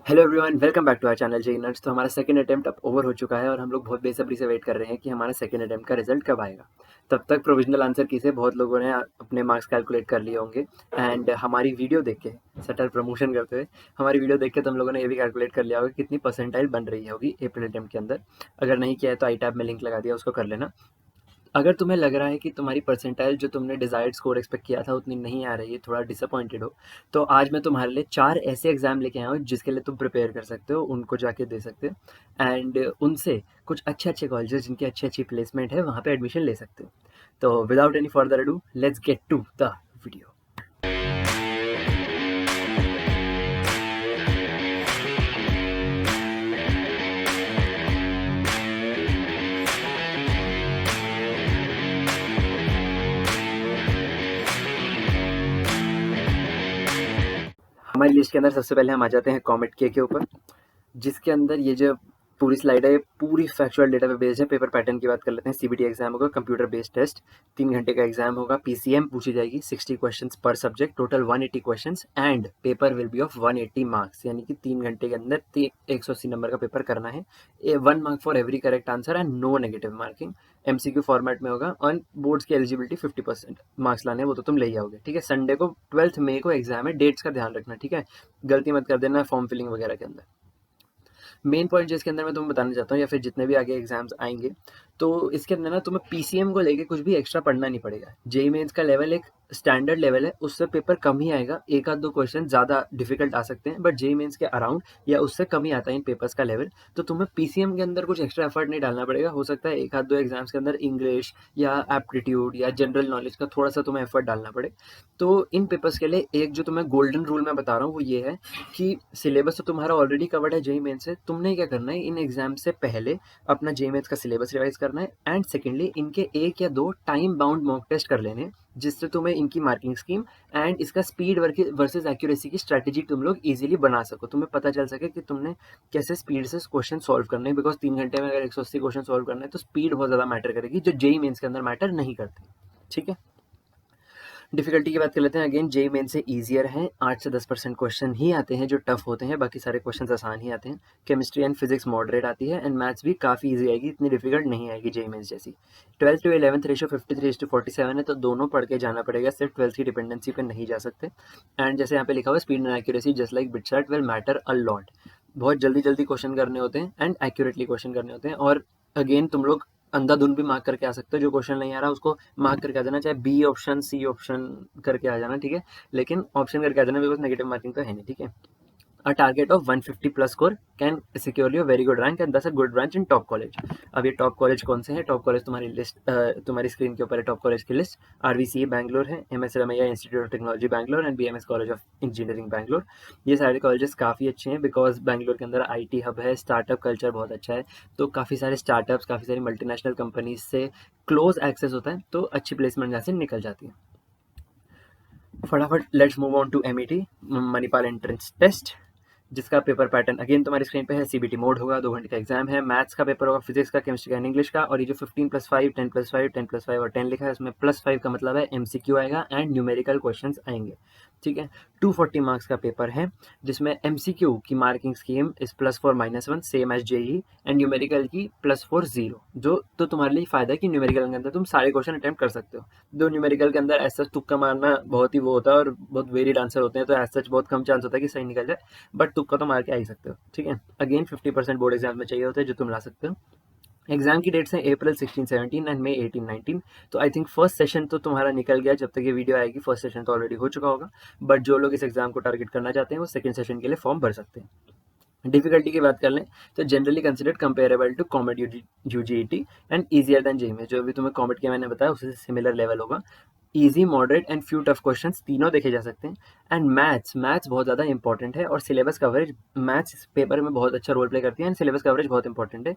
Hello everyone, welcome back to our channel JEE nerds. तो हमारा second attempt अब over हो चुका है और हम लोग बहुत बेसब्री से वेट कर रहे हैं कि हमारा सेकंड अटेम्प्ट का रिजल्ट कब आएगा। तब तक प्रोविजनल आंसर की से बहुत लोगों ने अपने मार्क्स कैलकुलेट कर लिए होंगे एंड हमारी वीडियो देख के सटल प्रमोशन करते हुए हमारी वीडियो देख के तुम लोगों ने ये भी कैलकुलेट कर लिया होगा कितनी परसेंटाइल बन रही होगी अप्रैल अटेम्प्ट के अंदर। अगर नहीं किया है तो आई टैब में लिंक लगा दिया, उसको कर लेना। अगर तुम्हें लग रहा है कि तुम्हारी परसेंटाइल जो तुमने डिज़ायर्ड स्कोर एक्सपेक्ट किया था उतनी नहीं आ रही है, थोड़ा डिसअपॉइंटेड हो, तो आज मैं तुम्हारे लिए 4 ऐसे एग्ज़ाम लेके आया हूँ जिसके लिए तुम प्रिपेयर कर सकते हो, उनको जाके दे सकते हो एंड उनसे कुछ अच्छे-अच्छे कॉलेजेस जिनकी अच्छी-अच्छी प्लेसमेंट है वहाँ पे एडमिशन ले सकते हो। तो without any further ado, let's get to the video. हमारी लिस्ट के अंदर सबसे पहले हम आ जाते हैं कॉमेट के ऊपर, जिसके अंदर ये जो पूरी स्लाइड है, पूरी फैक्चुअल डेटा पे बेस्ड है। पेपर पैटर्न की बात कर लेते हैं। सीबीटी एग्जाम होगा, कंप्यूटर बेस्ड टेस्ट, 3 घंटे का एग्जाम होगा। पीसीएम पूछी जाएगी, 60 क्वेश्चंस पर subject, total 180 questions and paper will be of 180 marks, यानी कि 3 घंटे के अंदर 180 नंबर का पेपर करना है। 1 mark for every correct answer and no negative marking. MCQ format में होगा और बोर्ड्स की एलिजिबिलिटी 50% मार्क्स लाने, वो तो तुम ले ही आओगे। ठीक है, संडे को 12 मई को एग्जाम है। डेट्स का ध्यान रखना, ठीक है, गलती मत कर देना फॉर्म फिलिंग वगैरह के अंदर। मेन पॉइंट जिसके अंदर मैं तुम्हें बताना चाहता हूँ या फिर जितने भी आगे एग्जाम्स आएंगे, तो इसके अंदर ना तुम्हें पीसीएम को लेके कुछ भी एक्स्ट्रा पढ़ना नहीं पड़ेगा। जेई मेंस का लेवल एक स्टैंडर्ड लेवल है, उससे पेपर कम ही आएगा, एक आध दो क्वेश्चन ज़्यादा डिफिकल्ट आ सकते हैं, बट जेई मेंस के अराउंड या उससे कम ही आता है इन पेपर्स का लेवल। तो तुम्हें पीसीएम के अंदर कुछ एक्स्ट्रा एफर्ट नहीं डालना पड़ेगा। हो सकता है एक आध दो एग्जाम्स के अंदर इंग्लिश या एप्टीट्यूड या जनरल नॉलेज का थोड़ा सा तुम्हें एफर्ट डालना पड़े। तो इन पेपर्स के लिए एक जो तुम्हें गोल्डन रूल मैं बता रहा हूँ वो ये है कि सिलेबस तो तुम्हारा ऑलरेडी कवर्ड है जेई मेंस से। तुमने क्या करना है, इन एग्जाम से पहले अपना जेई मेंस का सिलेबस रिवाइज करना है एंड सेकेंडली इनके 1 या 2 टाइम बाउंड मॉक टेस्ट कर लेने हैं, जिससे तुम्हें इनकी मार्किंग स्कीम एंड इसका स्पीड वर्सेस एक्यूरेसी की स्ट्रेटेजी तुम लोग इजीली बना सको। तुम्हें पता चल सके कि तुमने कैसे स्पीड से क्वेश्चन सॉल्व करने हैं, बिकॉज 3 घंटे में अगर 180 क्वेश्चन सॉल्व करना है तो स्पीड बहुत ज़्यादा मैटर करेगी, जो जेई मेंस के अंदर मैटर नहीं करती। ठीक है, डिफिकल्टी की बात कर लेते हैं। अगेन जेई मेन से ईजियर है, 8 से 10% क्वेश्चन ही आते हैं जो टफ होते हैं, बाकी सारे क्वेश्चन आसान ही आते हैं। केमिस्ट्री एंड फिजिक्स मॉडरेट आती है एंड मैथ्स भी काफ़ी ईजी आएगी, इतनी डिफिकल्ट नहीं आएगी जेई मेन्स जैसी। 12th to 11th रेशो 53:47 है, तो दोनों पढ़ के जाना पड़ेगा, सिर्फ 12th की डिपेंडेंसी पे नहीं जा सकते। एंड जैसे यहाँ पे लिखा हुआ है, speed and accuracy just like BITSAT will matter a lot. बहुत जल्दी जल्दी क्वेश्चन करने होते हैं एंड एक्यूरेटली क्वेश्चन करने होते हैं। और अगेन तुम लोग अंधाधुंध भी मार्क करके आ सकते हो, जो क्वेश्चन नहीं आ रहा उसको मार्क करके आ जाना, चाहे बी ऑप्शन सी ऑप्शन करके आ जाना, ठीक है, लेकिन ऑप्शन करके आ जाना, बिकॉज नेगेटिव मार्किंग तो है नहीं। ठीक है, a target of 150 plus score can secure you a very good rank and thus a good branch in top college। अब ये टॉप कॉलेज कौन से हैं? टॉप कॉलेज तुम्हारी लिस्ट तुम्हारी स्क्रीन के ऊपर है, टॉप कॉलेज की लिस्ट। आरवीसी बैंगलोर है, MS Ramaiah institute of technology Bangalore and BMS college of engineering Bangalore. ये सारे कॉलेजेस काफ़ी अच्छे हैं, बिकॉज बैंगलोर के अंदर आईटी हब है, स्टार्टअप कल्चर बहुत अच्छा है, तो काफ़ी सारे स्टार्टअप्स, काफ़ी सारी मल्टीनेशनल कंपनीज से क्लोज एक्सेस होता है, तो अच्छी प्लेसमेंट यहाँ से निकल जाती है। फटाफट let's move on to MET, Manipal entrance test, जिसका पेपर पैटर्न अगेन तुम्हारी स्क्रीन पे है। सीबीटी मोड होगा, 2 घंटे का एग्जाम है। मैथ्स का पेपर होगा, फिजिक्स का, केमिस्ट्री का एंड इंग्लिश का। और ये जो 15+5, 10+5, 10+5 और 10 लिखा है, उसमें +5 का मतलब है एमसीक्यू आएगा एंड न्यूमेरिकल क्वेश्चंस आएंगे। ठीक है, 240 मार्क्स का पेपर है, जिसमें एमसीक्यू की मार्किंग स्कीम इस +4 -1 same as JEE and numerical की +4 0, जो तो तुम्हारे लिए फ़ायदा है कि न्यूमेरिकल के अंदर तुम सारे क्वेश्चन अटेम्प्ट कर सकते हो। दो न्यूमेरिकल के अंदर ऐसा तुक्का मारना बहुत ही वो होता है और बहुत वेरिड आंसर होते हैं, तो ऐसा बहुत कम चांस होता है कि सही निकल जाए, बट तुक्का तो मार के आ ही सकते हो। ठीक है, अगेन 50% बोर्ड एग्जाम में चाहिए होते हैं, जो तुम ला सकते हो। एग्जाम की डेट्स हैं अप्रैल 16-17 एंड मई 18-19। तो आई थिंक फर्स्ट सेशन तो तुम्हारा निकल गया, जब तक ये वीडियो आएगी फर्स्ट सेशन तो ऑलरेडी हो चुका होगा, बट जो लोग इस एग्जाम को टारगेट करना चाहते हैं वो सेकंड सेशन के लिए फॉर्म भर सकते हैं। डिफिकल्टी की बात कर लें तो generally considered comparable to comet UGET and easier than JEE में। जो भी तुम्हें कॉमेट के मैंने बताया उससे सिमिलर लेवल होगा। Easy, moderate and few tough questions तीनों देखे जा सकते हैं। एंड मैथ्स बहुत ज़्यादा इंपॉर्टेंट है और सिलेबस कवरेज मैथ्स पेपर में बहुत अच्छा रोल प्ले करती है एंड सिलेबस कवरेज बहुत इंपॉर्टेंट है।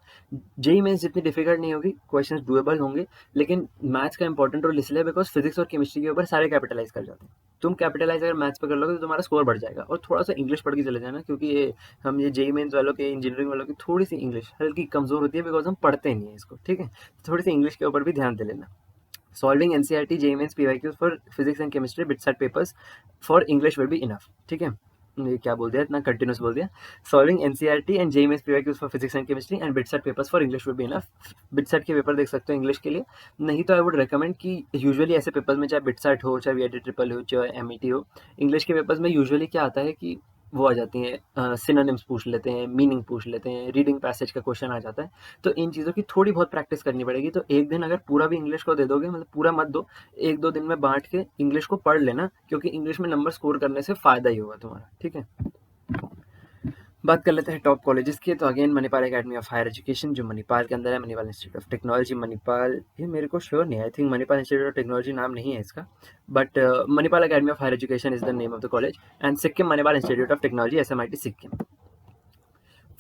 जेई मेंस जितनी डिफिकल्ट नहीं होगी, क्वेश्चंस डुएबल होंगे, लेकिन मैथ्स का इंपॉर्टेंट रोल इसलिए बिकॉज फिजिक्स और केमिस्ट्री के ऊपर सारे कैपिटलाइज कर जाते हैं। तुम कैपिटलाइज अगर मैथ्स पे कर लोगे तो तुम्हारा स्कोर बढ़ जाएगा। और थोड़ा सा इंग्लिश पढ़ के चले जाना, क्योंकि ये जेई मेंस वालों के, इंजीनियरिंग वालों की थोड़ी सी इंग्लिश हल्की कमज़ोर होती है, बिकॉज हम पढ़ते नहीं है इसको। ठीक है, थोड़ी सी इंग्लिश के ऊपर भी ध्यान दे लेना। Solving NCERT, JEE mains, PYQs for physics and chemistry, BITSAT papers for English will be enough. ठीक है, ये क्या बोल दिया, इतना कंटिन्यूस बोल दिया। Solving NCERT and JEE mains prerequisites for physics and chemistry and BITSAT papers for English would be enough. BITSAT के पेपर देख सकते हो इंग्लिश के लिए, नहीं तो आई वुड रिकमेंड कि यूजुअली ऐसे पेपर्स में चाहे बिटसेट हो, चाहे वीआईटी ट्रिपल हो, चाहे एमईटी हो, इंग्लिश के पेपर्स में यूजुअली क्या आता है कि वो आ जाती हैं सिनोनिम्स पूछ लेते हैं, मीनिंग पूछ लेते हैं, रीडिंग पैसेज का क्वेश्चन आ जाता है। तो इन चीज़ों की थोड़ी बहुत प्रैक्टिस करनी पड़ेगी। तो एक दिन अगर पूरा भी इंग्लिश को दे दोगे, मतलब पूरा मत दो, 1-2 दिन में बांट के इंग्लिश को पढ़ लेना, क्योंकि इंग्लिश में नंबर स्कोर करने से फ़ायदा ही होगा तुम्हारा, ठीक है। बात कर लेते हैं टॉप कॉलेजेस की। तो again Manipal academy of higher education जो मणिपाल के अंदर है, Manipal institute of technology Manipal, ये मेरे को श्योर नहीं है, I think Manipal institute of technology नाम नहीं है इसका, but Manipal academy of higher education is the name of the college. And Sikkim Manipal institute of technology SMIT Sikkim.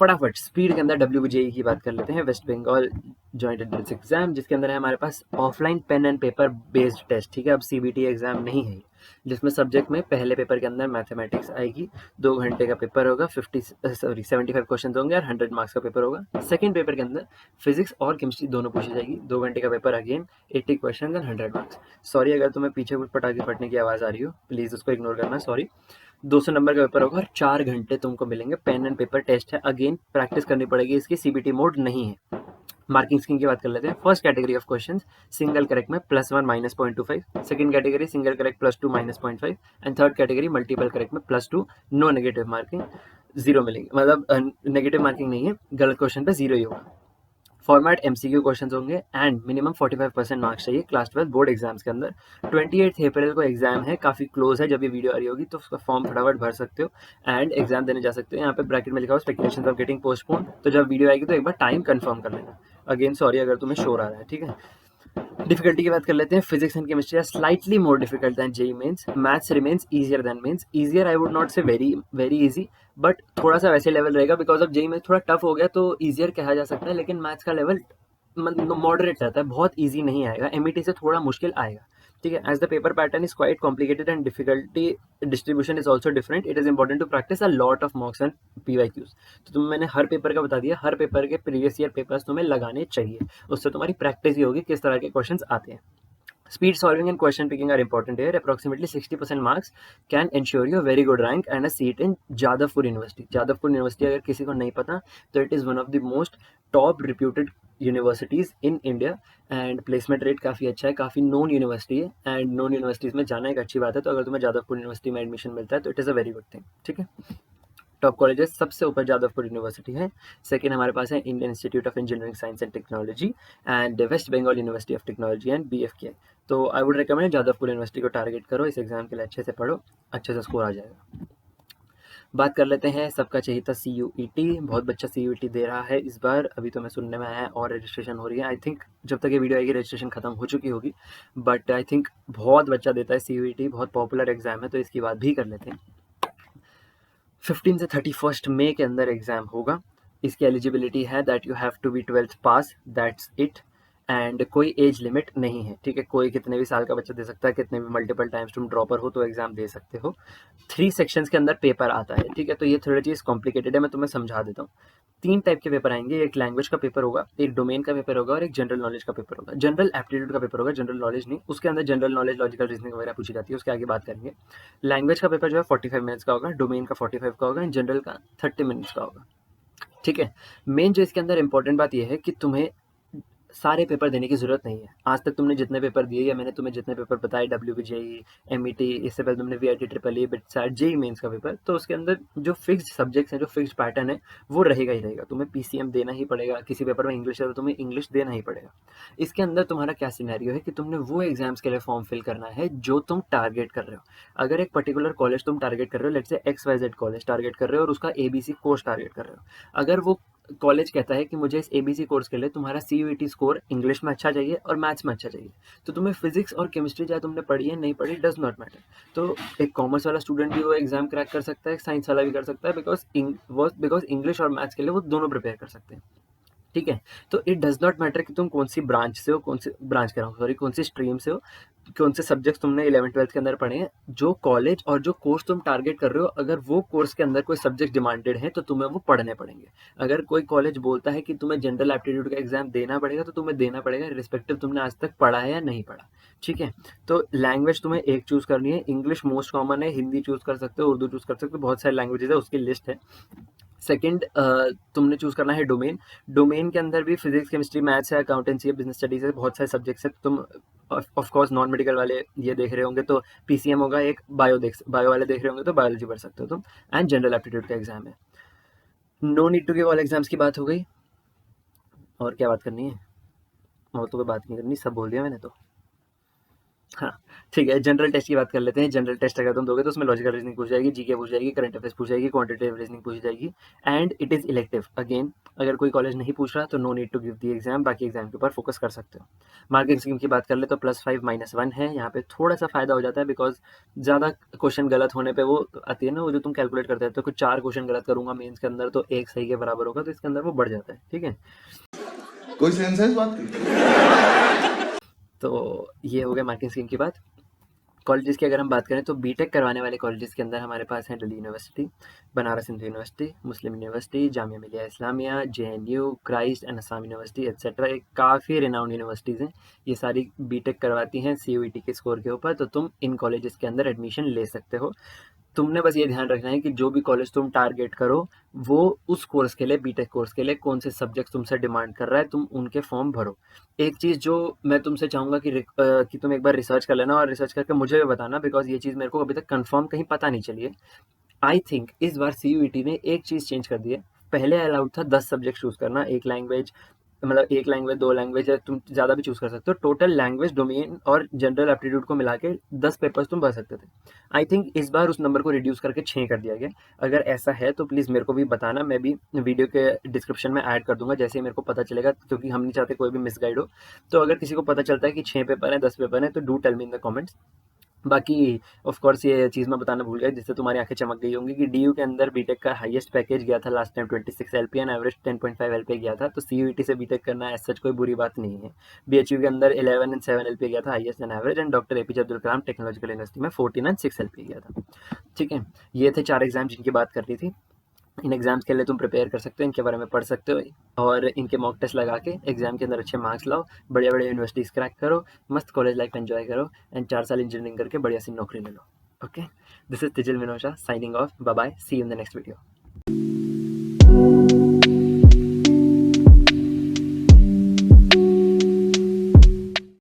फटाफट स्पीड के अंदर WJE की बात कर लेते हैं, West Bengal joint entrance exam, जिसके अंदर है हमारे पास offline pen and paper based test, ठीक है। अब CBT एग्जाम नहीं है, जिसमें सब्जेक्ट में पहले पेपर के अंदर मैथमेटिक्स आएगी, 2 घंटे का पेपर होगा, 75 क्वेश्चन होंगे और 100 मार्क्स का पेपर होगा। सेकंड पेपर के अंदर फिजिक्स और केमिस्ट्री दोनों पूछी जाएगी, 2 घंटे का paper, again 80 question and 100 marks. Sorry अगर तुम्हें पीछे कुछ पटाखे फटने की आवाज़ आ रही हो, प्लीज़ उसको इग्नोर करना, सॉरी। 200 नंबर का पेपर होगा और 4 घंटे तुमको मिलेंगे। पेन एंड पेपर टेस्ट है, अगेन प्रैक्टिस करनी पड़ेगी, इसकी CBT मोड नहीं है। मार्किंग स्कीम की बात कर लेते हैं। First category of questions single correct में +1 -0.25, second category single correct +2 -0.5 and third category multiple correct में +2, नो नेगेटिव मार्किंग, 0 मिलेंगे, मतलब नेगेटिव मार्किंग नहीं है, गलत क्वेश्चन पे 0 ही होगा। फॉर्मेट MCQ क्वेश्चन होंगे एंड मिनिमम 45% मार्क्स चाहिए क्लास 12 बोर्ड एग्जाम्स के अंदर। 28 अप्रैल को एग्जाम है, काफ़ी क्लोज है, जब ये वीडियो आ रही होगी तो उसका फॉर्म फटाफट भर सकते हो एंड एग्जाम देने जा सकते हो। यहाँ पे ब्रैकेट में लिखा हो स्पेकुलेशंस ऑफ गेटिंग पोस्टपोन, तो जब वीडियो आएगी तो एक बार टाइम कंफर्म कर लेना। अगेन सॉरी अगर तुम्हें शोर आ रहा है, ठीक है। डिफिकल्टी की बात कर लेते हैं। Physics and chemistry are slightly more difficult than JEE mains, maths remains easier than mains. Easier I would not say very very easy, but थोड़ा सा वैसे लेवल रहेगा, बिकॉज ऑफ जेईई में थोड़ा टफ हो गया तो ईजियर कहा जा सकता है, लेकिन मैथ्स का लेवल मॉडरेट रहता है, बहुत ईजी नहीं आएगा, MET से थोड़ा मुश्किल आएगा, ठीक है। As the paper pattern is quite complicated and difficulty distribution is also different, it is important to practice a lot of mocks and PYQs। तो तुम्हें मैंने हर पेपर का बता दिया, हर पेपर के प्रीवियस ईयर पेपर्स तुम्हें लगाने चाहिए, उससे तुम्हारी प्रैक्टिस ही होगी किस तरह के क्वेश्चन आते हैं। Speed solving and question picking are important here. Approximately 60% marks can ensure you a very good rank and a seat in Jadavpur University. Jadavpur University अगर किसी को नहीं पता तो it is one of the most top reputed universities in India and placement rate काफ़ी अच्छा है, काफ़ी known university है and known universities में जाना एक अच्छी बात है। तो अगर तुम्हें जादवपुर यूनिवर्सिटी में एडमिशन मिलता है तो it is a very good thing, ठीक है। टॉप कॉलेजेस सबसे ऊपर जादवपुर यूनिवर्सिटी है, सेकंड हमारे पास है Indian institute of engineering science and technology and West Bengal university of technology and BFKI। तो I would recommend Jadavpur university को टारगेट करो, इस एग्जाम के लिए अच्छे से पढ़ो, अच्छे से स्कोर आ जाएगा। बात कर लेते हैं, सबका चाहिए था CUET, बहुत बच्चा CUET दे रहा है इस बार, अभी तो मैं सुनने में आया है और रजिस्ट्रेशन हो रही है। आई थिंक जब तक ये वीडियो आएगी रजिस्ट्रेशन खत्म हो चुकी होगी, बट आई थिंक बहुत बच्चा देता है CUET, बहुत पॉपुलर एग्जाम है, तो इसकी बात भी कर लेते हैं। 15 से 31 मई के अंदर एग्जाम होगा। इसकी एलिजिबिलिटी है that you have to be 12th pass, that's it, and कोई एज लिमिट नहीं है, ठीक है। कोई कितने भी साल का बच्चा दे सकता है, कितने भी मल्टीपल टाइम्स तुम ड्रॉपर हो तो एग्जाम दे सकते हो। 3 सेक्शंस के अंदर पेपर आता है, ठीक है। तो ये थोड़ी चीज़ कॉम्प्लिकेटेड है, मैं तुम्हें समझा देता हूँ। 3 टाइप के पेपर आएंगे, एक लैंग्वेज का पेपर होगा, एक डोमेन का पेपर होगा और एक जनरल नॉलेज का पेपर होगा। जनरल एप्टीट्यूड का पेपर होगा, जनरल नॉलेज नहीं, उसके अंदर जनरल नॉलेज, लॉजिकल रीजनिंग वगैरह पूछी जाती है, उसके आगे बात करेंगे। लैंग्वेज का पेपर जो है 45 मिनट्स का होगा, डोमेन का 45 का होगा एंड जनरल का 30 मिनट्स का होगा, ठीक है। मेन जो इसके अंदर इंपॉर्टेंट बात यह है कि तुम्हें सारे पेपर देने की जरूरत नहीं है। आज तक तुमने जितने पेपर दिए या मैंने तुम्हें जितने पेपर बताए, WBJE, MET, इससे पहले तुमने VIT triple BITSAT, JEE mains का पेपर, तो उसके अंदर जो फिक्स्ड सब्जेक्ट्स हैं, जो फिक्स्ड पैटर्न है, वो रहेगा ही रहेगा। तुम्हें PCM देना ही पड़ेगा, किसी पेपर में इंग्लिश है तो तुम्हें इंग्लिश देना ही पड़ेगा। इसके अंदर तुम्हारा क्या सिनेरियो है कि तुमने वो एग्जाम्स के लिए फॉर्म फिल करना है जो तुम टारगेट कर रहे हो। अगर एक पर्टिकुलर कॉलेज तुम टारगेट कर रहे हो, let's say XYZ college target कर रहे हो और उसका ABC कोर्स टारगेट कर रहे हो, अगर वो कॉलेज कहता है कि मुझे इस ABC कोर्स के लिए तुम्हारा CUET स्कोर इंग्लिश में अच्छा चाहिए और मैथ्स में अच्छा चाहिए, तो तुम्हें फिजिक्स और केमिस्ट्री चाहे तुमने पढ़ी है नहीं पढ़ी, डज नॉट मैटर। तो एक कॉमर्स वाला स्टूडेंट भी वो एग्जाम क्रैक कर सकता है, साइंस वाला भी कर सकता है, बिकॉज इंग्लिश और मैथ्स के लिए वो दोनों प्रिपेयर कर सकते हैं। ठीक है? तो इट डज़ नॉट मैटर कि तुम कौन सी ब्रांच से हो, कौन सी ब्रांच कह रहा हूँ सॉरी, कौन सी स्ट्रीम से हो, कौन से सब्जेक्ट्स तुमने 11th-12th के अंदर पढ़े हैं। जो कॉलेज और जो कोर्स तुम टारगेट कर रहे हो, अगर वो कोर्स के अंदर कोई सब्जेक्ट डिमांडेड है, तो तुम्हें वो पढ़ने पड़ेंगे। अगर कोई कॉलेज बोलता है कि तुम्हें जनरल एप्टीट्यूड का एग्ज़ाम देना पड़ेगा, तो तुम्हें देना पड़ेगा रिस्पेक्टिव तुमने आज तक पढ़ा है या नहीं पढ़ा, ठीक है? तो लैंग्वेज तुम्हें एक चूज़ करनी है, इंग्लिश मोस्ट कॉमन है, हिंदी चूज़ कर सकते हो, उर्दू चूज़ कर सकते हो, बहुत सारी लैंग्वेजेज़ है, उसकी लिस्ट है। सेकंड तुमने चूज़ करना है डोमेन। डोमेन के अंदर भी फिजिक्स, केमिस्ट्री, मैथ्स है, अकाउंटेंसी है, बिजनेस स्टडीज़ है, बहुत सारे सब्जेक्ट्स हैं। तुम ऑफ कोर्स नॉन मेडिकल वाले ये देख रहे होंगे तो पीसीएम होगा एक, बायो वाले देख रहे होंगे तो बायोलॉजी पढ़ सकते हो तुम। एंड जनरल एप्टीट्यूड का एग्जाम है। No need to give all exams की बात हो गई। और क्या बात करनी है? और तो कोई बात नहीं करनी, सब बोल दिया मैंने तो। हाँ, ठीक है, जनरल टेस्ट की बात कर लेते हैं। जनरल टेस्ट अगर तुम दोगे तो उसमें लॉजिकल रीजनिंग पूछ जाएगी, जीके पूछ जाएगी, करंट अफेयर्स पूछ जाएगी, क्वांटिटेटिव रीजनिंग पूछ जाएगी। And it is elective again. अगर कोई कॉलेज नहीं पूछ रहा तो no need to give the exam, बाकी एग्जाम के ऊपर फोकस कर सकते हो। मार्किंग स्कीम की बात कर ले तो +5 -1 है। यहाँ पे थोड़ा सा फायदा हो जाता है बिकॉज ज़्यादा क्वेश्चन गलत होने पर वो आती है ना, वो जो तुम कैलकुलेट करते हैं, तो कुछ 4 क्वेश्चन गलत करूंगा मेन्स के अंदर तो एक सही के बराबर होगा, तो इसके अंदर वो बढ़ जाता है, ठीक है? कोई सेंस है इस बात की? तो ये हो गया मार्किंग स्कीम की बात। कॉलेजेस की अगर हम बात करें तो बीटेक करवाने वाले कॉलेजेस के अंदर हमारे पास हैं Delhi university, Banaras Hindu university, Muslim university, Jamia Millia Islamia, JNU, Christ and Assam university etcetera. ये काफ़ी रिनाउंड यूनिवर्सिटीज़ हैं। ये सारी बीटेक करवाती हैं सीयूईटी के स्कोर के ऊपर, तो तुम इन कॉलेजेस के अंदर एडमिशन ले सकते हो। तुमने बस ये ध्यान रखना है कि जो भी कॉलेज तुम टारगेट करो, वो उस कोर्स के लिए, बीटेक कोर्स के लिए कौन से सब्जेक्ट तुमसे डिमांड कर रहा है, तुम उनके फॉर्म भरो। एक चीज़ जो मैं तुमसे चाहूँगा कि तुम एक बार रिसर्च कर लेना और रिसर्च करके मुझे भी बताना, बिकॉज ये चीज़ मेरे को अभी तक कंफर्म कहीं पता नहीं चली है। आई थिंक इस बार सीयूईटी ने एक चीज़ चेंज कर दी है। पहले अलाउड था 10 सब्जेक्ट चूज़ करना, एक लैंग्वेज, मतलब एक लैंग्वेज, 2 लैंग्वेज, या तुम ज़्यादा भी चूज़ कर सकते हो। टोटल लैंग्वेज, डोमेन और जनरल एप्टीट्यूड को मिला के 10 पेपर्स तुम भर सकते थे। आई थिंक इस बार उस नंबर को रिड्यूस करके 6 कर दिया गया। अगर ऐसा है तो प्लीज़ मेरे को भी बताना, मैं भी वीडियो के डिस्क्रिप्शन में ऐड कर दूंगा जैसे ही मेरे को पता चलेगा, क्योंकि हम नहीं चाहते कोई भी मिसगाइड हो। तो अगर किसी को पता चलता है कि 6 पेपर हैं, 10 पेपर हैं, तो do tell me in the comments. बाकी ऑफ कोर्स ये चीज़ मैं बताना भूल गया जिससे तुम्हारी आंखें चमक गई होंगी कि डीयू के अंदर बीटेक का हाईएस्ट पैकेज गया था last time 26 LP and average 10.5 LP गया था। तो सीयूईटी से बीटेक करना एज सच कोई बुरी बात नहीं है। बीएचयू के अंदर 11 एंड 7 एलपी गया था highest and average, and doctor APJ Abdul Kalam technological university में 14 एंड 6 एलपी गया था, ठीक है? ये थे 4 एग्जाम जिनकी बात कर रही थी। इन एग्जाम्स के लिए तुम प्रिपेयर कर सकते हो, इनके बारे में पढ़ सकते हो और इनके मॉक टेस्ट लगा के एग्जाम के अंदर अच्छे मार्क्स लाओ, बढ़िया बढ़िया यूनिवर्सिटीज क्रैक करो, मस्त कॉलेज लाइफ एंजॉय करो एंड 4 साल इंजीनियरिंग करके बढ़िया सी नौकरी ले लो। Okay, this is Tijil Minosha signing off, bye bye, see you in the next video.